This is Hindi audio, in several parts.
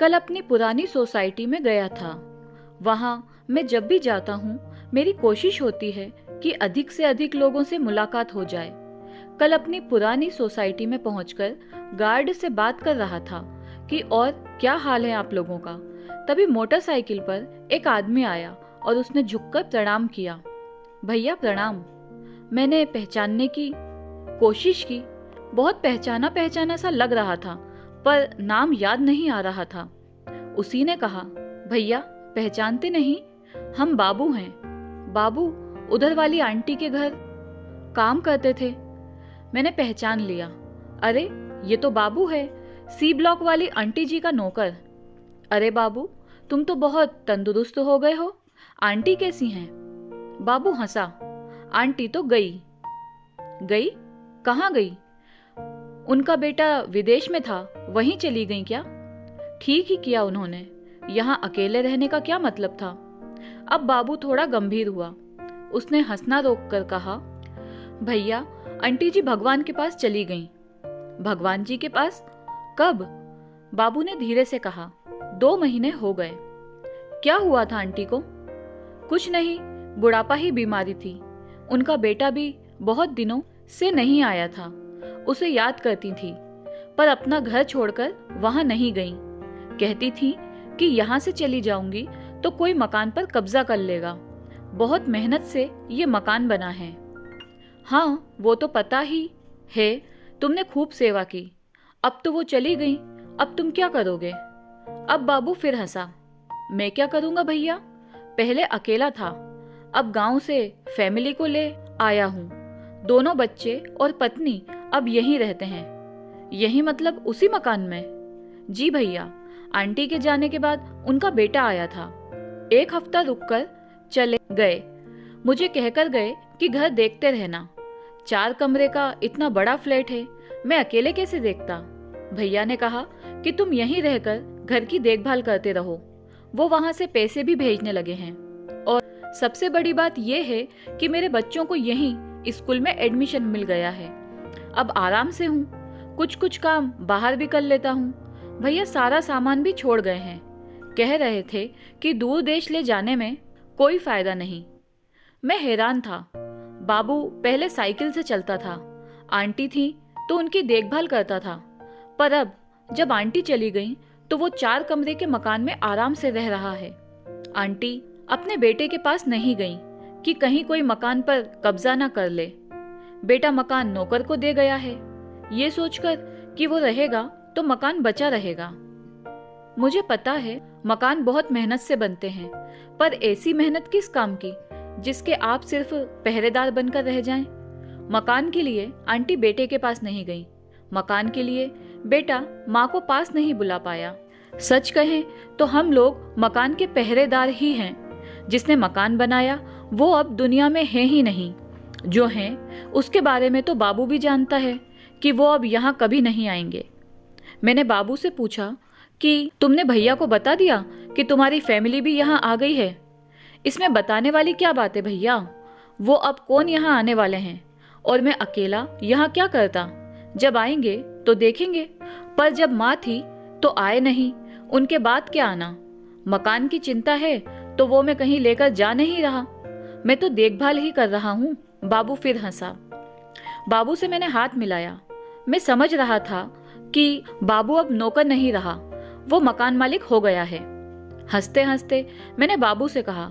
कल अपनी पुरानी सोसाइटी में गया था। वहाँ मैं जब भी जाता हूँ मेरी कोशिश होती है कि अधिक से अधिक लोगों से मुलाकात हो जाए। कल अपनी पुरानी सोसाइटी में पहुंचकर गार्ड से बात कर रहा था कि और क्या हाल है आप लोगों का। तभी मोटरसाइकिल पर एक आदमी आया और उसने झुककर प्रणाम किया। भैया प्रणाम। मैंने पहचानने की कोशिश की, बहुत पहचाना पहचाना सा लग रहा था पर नाम याद नहीं आ रहा था। उसी ने कहा, भैया पहचानते नहीं, हम बाबू हैं। बाबू उधर वाली आंटी के घर काम करते थे। मैंने पहचान लिया, अरे ये तो बाबू है, सी ब्लॉक वाली आंटी जी का नौकर। अरे बाबू तुम तो बहुत तंदुरुस्त हो गए हो, आंटी कैसी हैं? बाबू हंसा, आंटी तो गई। गई? कहाँ गई? उनका बेटा विदेश में था, वहीं चली गई क्या? ठीक ही किया उन्होंने, यहाँ अकेले रहने का क्या मतलब था? अब बाबू थोड़ा गंभीर हुआ। उसने हंसना रोककर कहा, भैया आंटी जी भगवान के पास चली गईं। भगवान जी के पास? कब? बाबू ने धीरे से कहा, 2 महीने हो गए। क्या हुआ था आंटी को? कुछ नहीं, बुढ़ापा ही बीमारी थी। उनका बेटा भी बहुत दिनों से नहीं आया था, उसे याद करती थी पर अपना घर छोड़कर वहां नहीं गई। कहती थी कि यहाँ से चली जाऊंगी तो कोई मकान पर कब्जा कर लेगा। बहुत मेहनत से ये मकान बना है। हाँ वो तो पता ही है, तुमने खूब सेवा की। अब तो वो चली गई, अब तुम क्या करोगे? अब बाबू फिर हंसा, मैं क्या करूंगा भैया, पहले अकेला था, अब गांव से फैमिली को ले आया हूँ। दोनों बच्चे और पत्नी अब यहीं रहते हैं। यही मतलब उसी मकान में? जी भैया, आंटी के जाने के बाद उनका बेटा आया था, 1 हफ्ता रुककर चले गए। मुझे कहकर गए कि घर देखते रहना। 4 कमरे का इतना बड़ा फ्लैट है, मैं अकेले कैसे देखता? भैया ने कहा कि तुम यहीं रहकर घर की देखभाल करते रहो। वो वहां से पैसे भी भेजने लगे हैं और सबसे बड़ी बात यह है कि मेरे बच्चों को यहीं स्कूल में एडमिशन मिल गया है। अब आराम से हूँ, कुछ कुछ काम बाहर भी कर लेता हूँ। भैया सारा सामान भी छोड़ गए हैं, कह रहे थे कि दूर देश ले जाने में कोई फायदा नहीं। मैं हैरान था। बाबू पहले साइकिल से चलता था, आंटी थी तो उनकी देखभाल करता था, पर अब जब आंटी चली गई तो वो 4 कमरे के मकान में आराम से रह रहा है। आंटी अपने बेटे के पास नहीं गई कि कहीं कोई मकान पर कब्जा ना कर ले। बेटा मकान नौकर को दे गया है, ये सोचकर कि वो रहेगा तो मकान बचा रहेगा। मुझे पता है मकान बहुत मेहनत से बनते हैं, पर ऐसी मेहनत किस काम की जिसके आप सिर्फ पहरेदार बनकर रह जाएं। मकान के लिए आंटी बेटे के पास नहीं गई, मकान के लिए बेटा माँ को पास नहीं बुला पाया। सच कहें तो हम लोग मकान के पहरेदार ही हैं। जिसने मकान बनाया वो अब दुनिया में है ही नहीं। जो है उसके बारे में तो बाबू भी जानता है कि वो अब यहाँ कभी नहीं आएंगे। मैंने बाबू से पूछा कि तुमने भैया को बता दिया कि तुम्हारी फैमिली भी यहाँ आ गई है? इसमें बताने वाली क्या बात है भैया, वो अब कौन यहाँ आने वाले हैं और मैं अकेला यहाँ क्या करता? जब आएंगे तो देखेंगे, पर जब माँ थी तो आए नहीं, उनके बाद क्या आना? मकान की चिंता है तो वो मैं कहीं लेकर जा नहीं रहा, मैं तो देखभाल ही कर रहा हूँ। बाबू फिर हंसा। बाबू से मैंने हाथ मिलाया। मैं समझ रहा था कि बाबू अब नौकर नहीं रहा, वो मकान मालिक हो गया है। हंसते हंसते मैंने बाबू से कहा,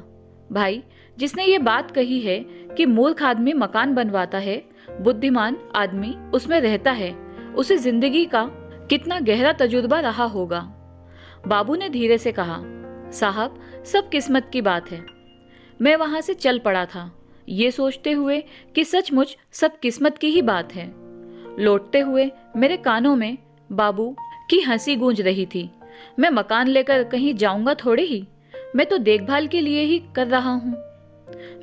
भाई जिसने ये बात कही है कि मूर्ख आदमी मकान बनवाता है, बुद्धिमान आदमी उसमें रहता है, उसे जिंदगी का कितना गहरा तजुर्बा रहा होगा। बाबू ने धीरे से कहा, साहब सब किस्मत की बात है। मैं वहां से चल पड़ा था, ये सोचते हुए कि सचमुच सब किस्मत की ही बात है। लौटते हुए मेरे कानों में बाबू की हंसी गूंज रही थी। मैं मकान लेकर कहीं जाऊंगा थोड़े ही, मैं तो देखभाल के लिए ही कर रहा हूँ।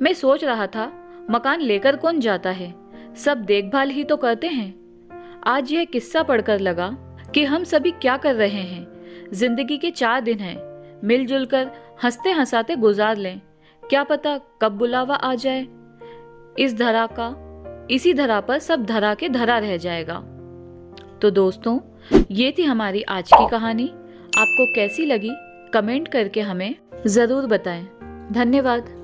मैं सोच रहा था मकान लेकर कौन जाता है, सब देखभाल ही तो करते हैं। आज यह किस्सा पढ़कर लगा कि हम सभी क्या कर रहे हैं। जिंदगी के 4 दिन हैं, मिलजुल कर हंसते हंसाते गुजार लें, क्या पता कब बुलावा आ जाए। इसी धरा पर सब धरा के धरा रह जाएगा। तो दोस्तों ये थी हमारी आज की कहानी। आपको कैसी लगी कमेंट करके हमें ज़रूर बताएं। धन्यवाद।